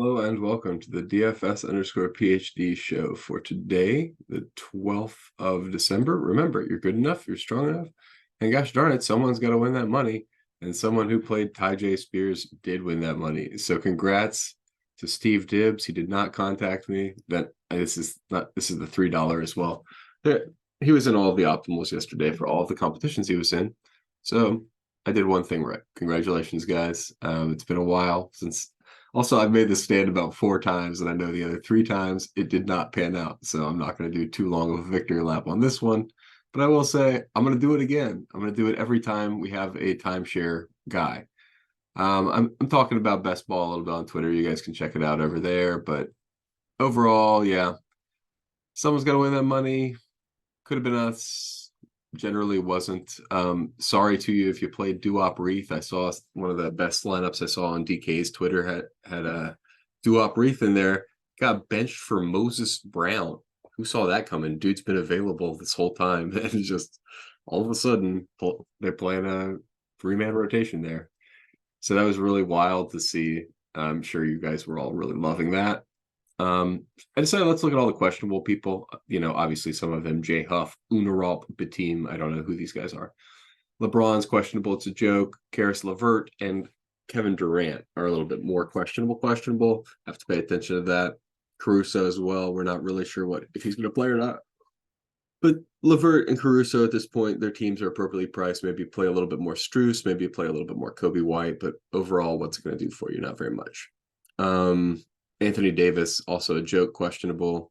Hello and welcome to the DFS_PhD show for today, the 12th of December. Remember, you're good enough, you're strong enough, and gosh darn it, someone's got to win that money. And someone who played Ty J. Spears did win that money. So congrats to Steve Dibbs. He did not contact me. This is the $3 as well. He was in all of the optimals yesterday for all of the competitions he was in. So I did one thing right. Congratulations, guys. It's been a while since. Also, I've made this stand about 4 times, and I know the other 3 times it did not pan out. So I'm not going to do too long of a victory lap on this one. But I will say I'm going to do it again. I'm going to do it every time we have a timeshare guy. I'm talking about best ball a little bit on Twitter. You guys can check it out over there. But overall, yeah, someone's got to win that money. Could have been us. Generally wasn't. Sorry to you if you played Duop Reith. I saw one of the best lineups I saw on DK's Twitter had a Duop Reith in there. Got benched for Moses Brown. Who saw that coming? Dude's been available this whole time, and just all of a sudden they're playing a 3-man rotation there. So that was really wild to see. I'm sure you guys were all really loving that. I decided let's look at all the questionable people. Obviously some of them, Jay Huff, Unarop, Batim. I don't know who these guys are. LeBron's questionable. It's a joke. Karis LeVert and Kevin Durant are a little bit more questionable. Have to pay attention to that. Caruso as well. We're not really sure if he's going to play or not. But LeVert and Caruso at this point, their teams are appropriately priced. Maybe play a little bit more Strus, maybe play a little bit more Kobe White. But overall, what's it going to do for you? Not very much. Anthony Davis, also a joke, questionable.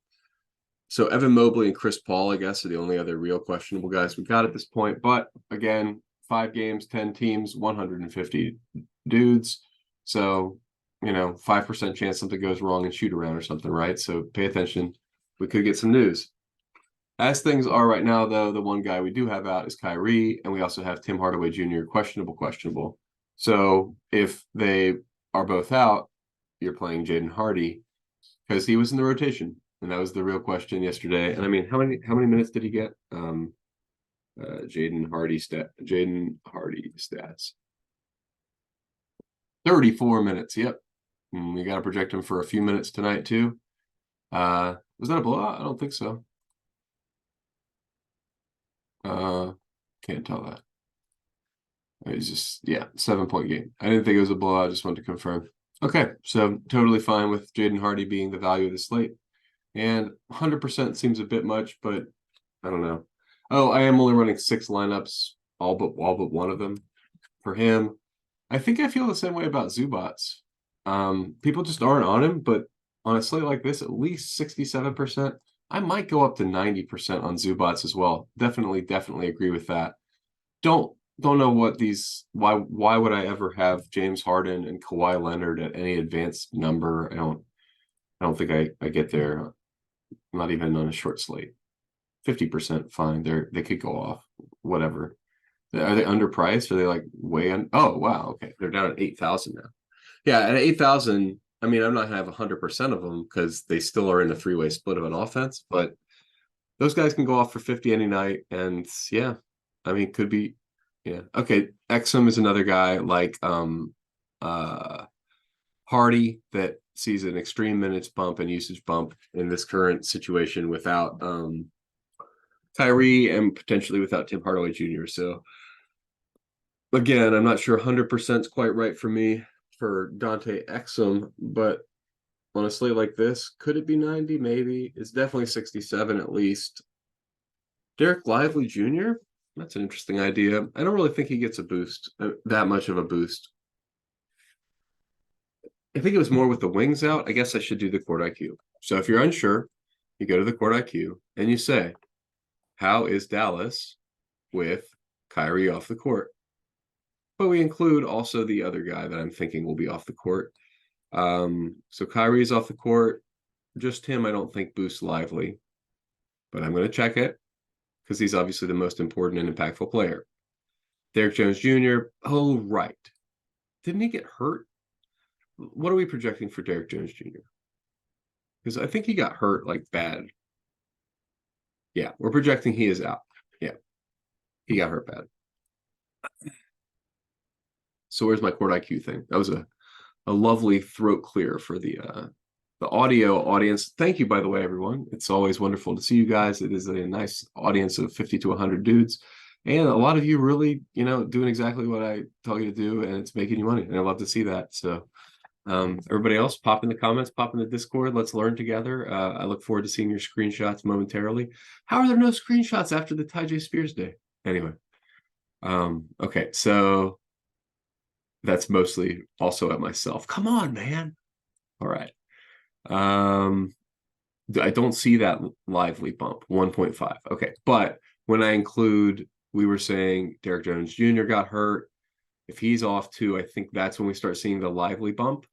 So Evan Mobley and Chris Paul, I guess, are the only other real questionable guys we got at this point. But again, 5 games, 10 teams, 150 dudes. So, 5% chance something goes wrong in shoot around or something, right? So pay attention. We could get some news. As things are right now, though, the one guy we do have out is Kyrie, and we also have Tim Hardaway Jr. questionable. So if they are both out, you're playing Jaden Hardy because he was in the rotation, and that was the real question yesterday. And I mean, how many minutes did he get? Jaden Hardy stats. 34 minutes. Yep. We got to project him for a few minutes tonight too. Was that a blowout? I don't think so. Can't tell that. It was just 7-point game. I didn't think it was a blowout. I just wanted to confirm. Okay, so totally fine with Jaden Hardy being the value of the slate. And 100% seems a bit much, but I don't know. Oh, I am only running 6 lineups, all but one of them for him. I think I feel the same way about Zubac. People just aren't on him, but on a slate like this, at least 67%. I might go up to 90% on Zubac as well. Definitely agree with that. Don't know what these. Why would I ever have James Harden and Kawhi Leonard at any advanced number? I don't think I get there. Not even on a short slate. 50% fine. They could go off. Whatever. Are they underpriced? Are they like way on? Oh wow. Okay, they're down at 8,000 now. Yeah, at 8,000. I mean, I'm not gonna have 100% of them because they still are in a 3-way split of an offense. But those guys can go off for 50 any night, and I mean, could be. Yeah. Okay. Exum is another guy like Hardy that sees an extreme minutes bump and usage bump in this current situation without Kyrie and potentially without Tim Hardaway Jr. So again, I'm not sure 100% is quite right for me for Dante Exum, but on a slate like this, could it be 90? Maybe. It's definitely 67 at least. Derek Lively Jr.? That's an interesting idea. I don't really think he gets a boost, that much of a boost. I think it was more with the wings out. I guess I should do the court IQ. So if you're unsure, you go to the court IQ and you say, how is Dallas with Kyrie off the court? But we include also the other guy that I'm thinking will be off the court. So Kyrie's off the court. Just him, I don't think boosts Lively. But I'm going to check it because he's obviously the most important and impactful player. Derrick Jones Jr. Oh, right. Didn't he get hurt? What are we projecting for Derrick Jones Jr.? Because I think he got hurt like bad. Yeah, we're projecting he is out. Yeah, he got hurt bad. So where's my court IQ thing? That was a a lovely throat clear for the audio audience. Thank you, by the way, everyone. It's always wonderful to see you guys. It is a nice audience of 50 to 100 dudes. And a lot of you really, doing exactly what I tell you to do, and it's making you money. And I love to see that. So everybody else, pop in the comments, pop in the Discord. Let's learn together. I look forward to seeing your screenshots momentarily. How are there no screenshots after the Ty J. Spears day? Anyway. Okay, so that's mostly also at myself. Come on, man. All right. I don't see that lively bump, 1.5. Okay, but when I include, we were saying Derek Jones Jr. got hurt. If he's off too, I think that's when we start seeing the lively bump.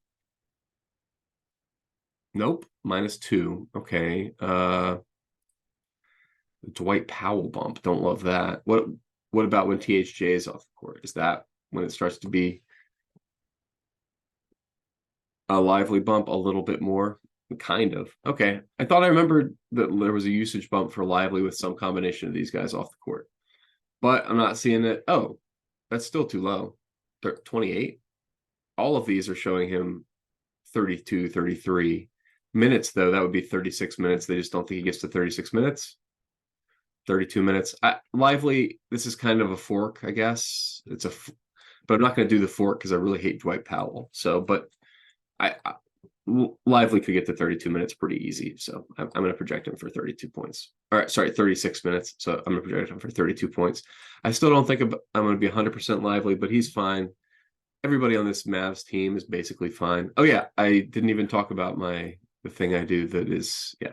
Nope, -2. Okay. Dwight Powell bump. Don't love that. What about when THJ is off the court? Is that when it starts to be a lively bump a little bit more? Kind of. Okay. I thought I remembered that there was a usage bump for lively with some combination of these guys off the court. But I'm not seeing it. Oh, that's still too low. 28. All of these are showing him 32, 33 minutes, though. That would be 36 minutes. They just don't think he gets to 36 minutes. 32 minutes. Lively, this is kind of a fork, I guess. But I'm not going to do the fork because I really hate Dwight Powell. So, but Lively could get to 32 minutes pretty easy. So I'm going to project him for 32 points. All right, sorry, 36 minutes. So I'm going to project him for 32 points. I still don't think I'm going to be 100% Lively, but he's fine. Everybody on this Mavs team is basically fine. Oh, yeah, I didn't even talk about the thing I do that is, yeah.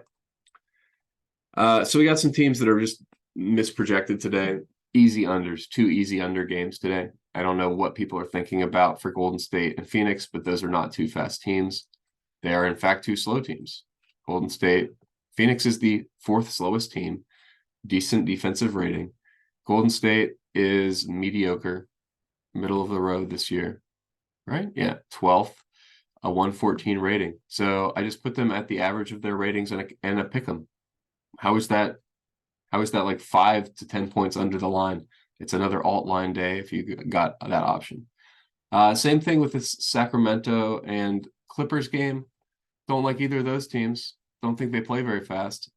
So we got some teams that are just misprojected today. Easy unders, 2 easy under games today. I don't know what people are thinking about for Golden State and Phoenix, but those are not 2 fast teams. They are, in fact, 2 slow teams. Golden State. Phoenix is the 4th slowest team. Decent defensive rating. Golden State is mediocre, middle of the road this year. Right? Yeah, 12th, a 114 rating. So I just put them at the average of their ratings and I pick them. How is that like 5 to 10 points under the line? It's another alt line day if you got that option. Same thing with this Sacramento and Clippers game. Don't like either of those teams. Don't think they play very fast.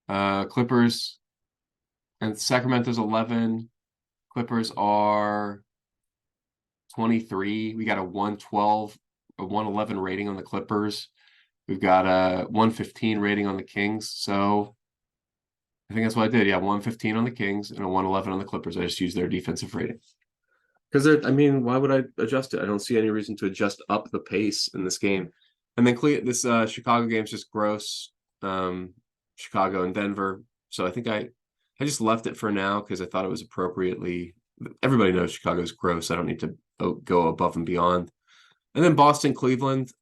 Clippers and Sacramento's 11. Clippers are 23. We got a 112, a 111 rating on the Clippers. We've got a 115 rating on the Kings. So I think that's what I did. Yeah, 115 on the Kings and a 111 on the Clippers. I just used their defensive rating. Because why would I adjust it? I don't see any reason to adjust up the pace in this game. And then this Chicago game is just gross. Chicago and Denver. So I think I just left it for now because I thought it was appropriately. Everybody knows Chicago's gross. I don't need to go above and beyond. And then Boston, Cleveland.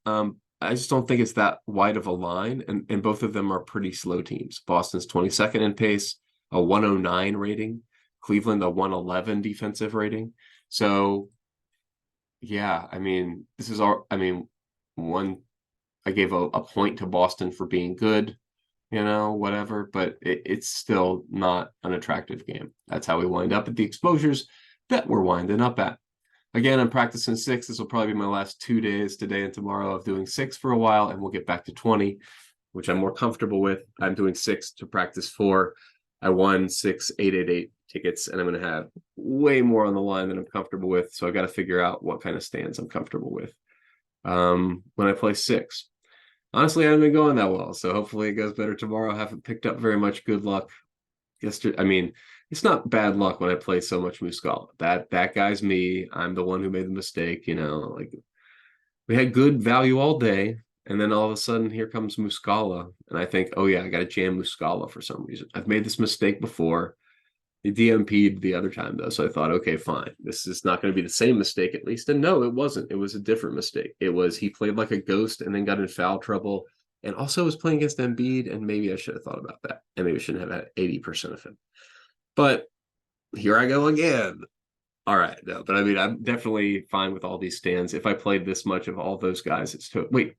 I just don't think it's that wide of a line. And both of them are pretty slow teams. Boston's 22nd in pace, a 109 rating. Cleveland, a 111 defensive rating. So, yeah, this is all. I gave a point to Boston for being good, whatever, but it's still not an attractive game. That's how we wind up at the exposures that we're winding up at. Again, I'm practicing 6. This will probably be my last 2 days, today and tomorrow, of doing 6 for a while, and we'll get back to 20, which I'm more comfortable with. I'm doing 6 to practice 4. I won 6 888 tickets, and I'm going to have way more on the line than I'm comfortable with. So I got to figure out what kind of stands I'm comfortable with when I play 6. Honestly, I haven't been going that well, so hopefully it goes better tomorrow. I haven't picked up very much good luck yesterday. It's not bad luck when I play so much Muscala. That guy's me. I'm the one who made the mistake. We had good value all day, and then all of a sudden here comes Muscala, and I think, oh yeah, I got to jam Muscala for some reason. I've made this mistake before. He DMP'd the other time, though, so I thought, okay, fine. This is not going to be the same mistake, at least. And no, it wasn't. It was a different mistake. It was he played like a ghost and then got in foul trouble, and also was playing against Embiid, and maybe I should have thought about that, and maybe I shouldn't have had 80% of him. But here I go again. All right, no, but I'm definitely fine with all these stands. If I played this much of all those guys, it's wait,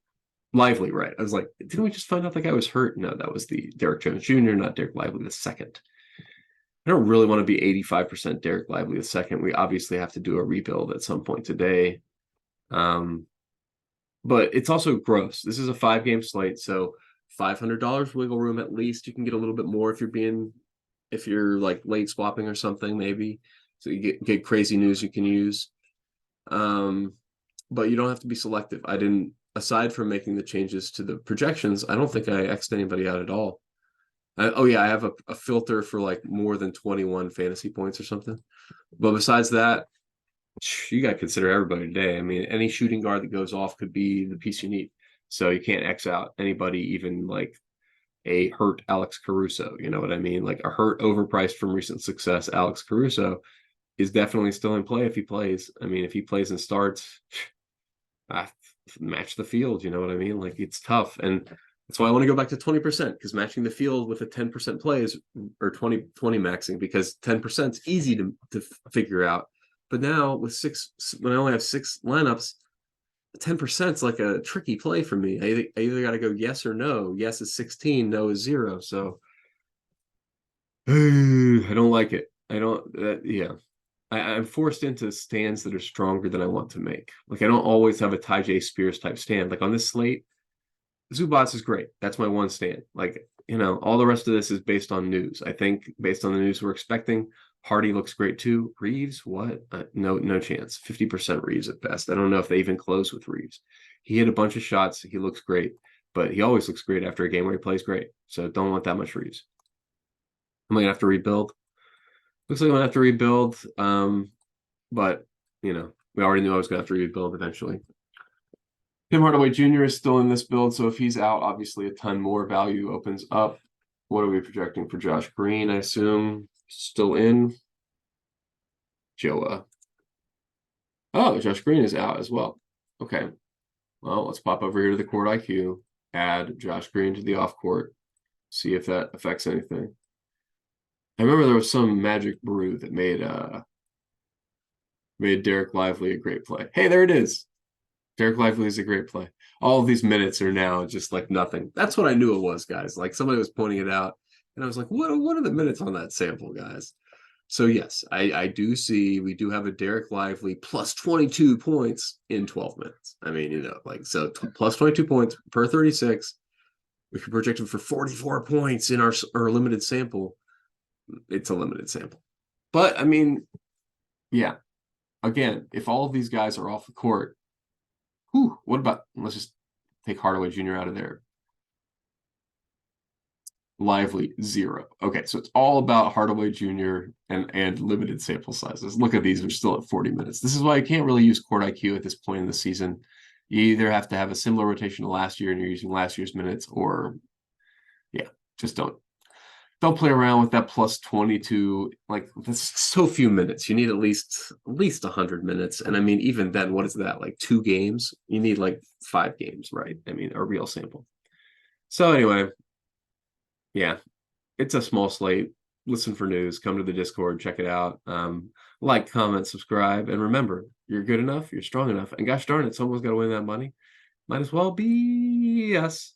Lively, right? I was like, didn't we just find out that guy was hurt? No, that was the Derek Jones Jr., not Derek Lively the second. I don't really want to be 85% Derek Lively the second. We obviously have to do a rebuild at some point today. But it's also gross. This is a 5-game slate, so $500 wiggle room at least. You can get a little bit more if you're like late swapping or something, maybe. So you get crazy news you can use. But you don't have to be selective. I didn't, aside from making the changes to the projections, I don't think I X'd anybody out at all. Oh yeah, I have a filter for like more than 21 fantasy points or something. But besides that, you got to consider everybody today. I mean, any shooting guard that goes off could be the piece you need. So you can't X out anybody, even like a hurt Alex Caruso. You know what I mean? Like a hurt, overpriced from recent success Alex Caruso is definitely still in play if he plays. I mean, if he plays and starts, match the field. You know what I mean? Like it's tough. And that's why I want to go back to 20%, because matching the field with a 10% play is, or 20 maxing, because 10% is easy to figure out. But now with when I only have 6 lineups, 10% is like a tricky play for me. I either got to go yes or no. Yes is 16, no is 0. So I don't like it. I don't, yeah. I'm forced into stands that are stronger than I want to make. Like I don't always have a Ty J Spears type stand. Like on this slate, Zubac is great. That's my one stand. Like, all the rest of this is based on news. I think based on the news we're expecting, Hardy looks great too. Reeves, what? No chance. 50% Reeves at best. I don't know if they even close with Reeves. He hit a bunch of shots. He looks great, but he always looks great after a game where he plays great. So don't want that much Reeves. I'm gonna have to rebuild. Looks like I'm gonna have to rebuild. But we already knew I was gonna have to rebuild eventually. Tim Hardaway Jr. is still in this build, so if he's out, obviously a ton more value opens up. What are we projecting for Josh Green? I assume still in. Joa. Oh, Josh Green is out as well. Okay. Well, let's pop over here to the court IQ, add Josh Green to the off court, see if that affects anything. I remember there was some magic brew that made Derek Lively a great play. Hey, there it is. Derek Lively is a great play. All of these minutes are now just like nothing. That's what I knew it was, guys. Like somebody was pointing it out, and I was like, "What are the minutes on that sample, guys?" So yes, I do see we do have a Derek Lively plus 22 points in 12 minutes. I mean, so plus 22 points per 36. We can project him for 44 points in our limited sample. It's a limited sample, but I mean, yeah. Again, if all of these guys are off the court, what about, let's just take Hardaway Jr. out of there. Lively, 0. Okay, so it's all about Hardaway Jr. and limited sample sizes. Look at these, we're still at 40 minutes. This is why I can't really use court IQ at this point in the season. You either have to have a similar rotation to last year and you're using last year's minutes, or just don't play around with that plus 22. Like that's so few minutes. You need at least 100 minutes. And I mean, even then, what is that, like 2 games? You need like 5 games, right? I mean, a real sample. So anyway, yeah, it's a small slate. Listen for news, come to the Discord, check it out. Like, comment, subscribe, and remember, you're good enough, you're strong enough, and gosh darn it, someone's got to win that money. Might as well be us.